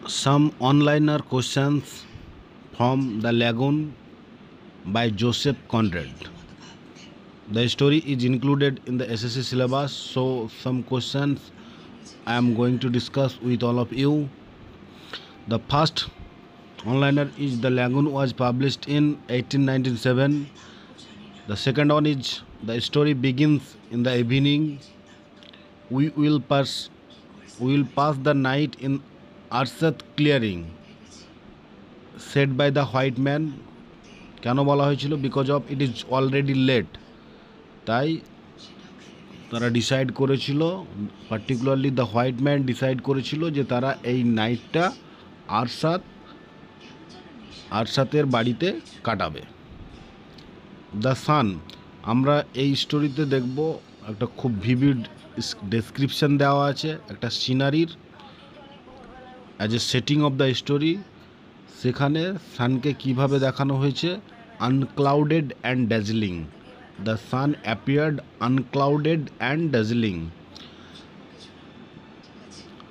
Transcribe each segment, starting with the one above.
Some onliner questions from the lagoon by Joseph Conrad. The story is included in the SSC syllabus, so some questions I am going to discuss with all of you. The first onliner is The Lagoon was published in 1897. The second one is The story begins in the evening. We will pass the night in Arsat clearing, said by the white man. কেন বলা হয়েছিল? Because of it is already late. তাই তারা decide করেছিল, particularly the white man decide করেছিল যে তারা এই নাইটটা আরসাতের বাড়িতে কাটাবে। দ্য সান, আমরা এই স্টোরিতে দেখব একটা খুব ভিভিড ডেসক্রিপশন দেওয়া আছে একটা সিনারির as a setting of the story. সেখানে সানকে কিভাবে দেখানো হয়েছে? Unclouded and dazzling. The sun appeared unclouded and dazzling.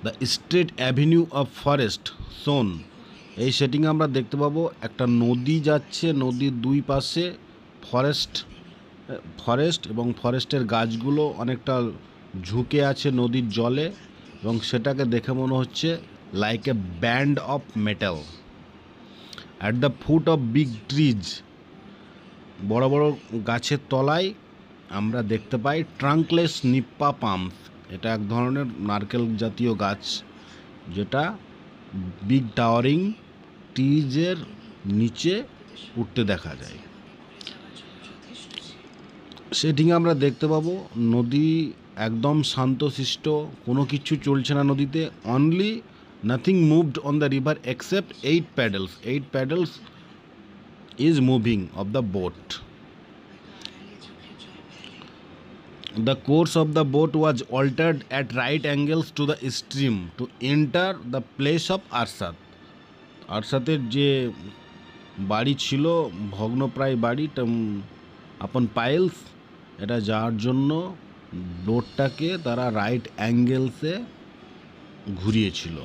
The straight avenue of forest shone. এই সেটিংয়ে আমরা দেখতে পাবো একটা নদী যাচ্ছে, নদীর দুই পাশে ফরেস্ট এবং ফরেস্টের গাছগুলো অনেকটা ঝুঁকে আছে নদীর জলে, এবং সেটাকে দেখে মনে হচ্ছে like a band of metal. At the foot of big trees, বড় বড় গাছের তলায় আমরা দেখতে পাই ট্রাঙ্কলেস নিপ্পা পাম্প। এটা এক ধরনের নারকেল জাতীয় গাছ, যেটা বিগ টাওয়ারিং ট্রিজের নিচে উঠতে দেখা যায়। সেটিংয়ে আমরা দেখতে পাবো নদী একদম শান্তশিষ্ট, কোনো কিছু চলছে না নদীতে। Only nothing moved on the river except 8 puddles. 8 puddles is moving of the boat. The course of the boat was altered at right angles to the stream to enter the place of আরসাত। আরসাতের যে বাড়ি ছিল, ভগ্নপ্রায় বাড়ি আপন piles, এটা যাওয়ার জন্য বোটটাকে তারা right অ্যাঙ্গেলসে ঘুরিয়েছিল।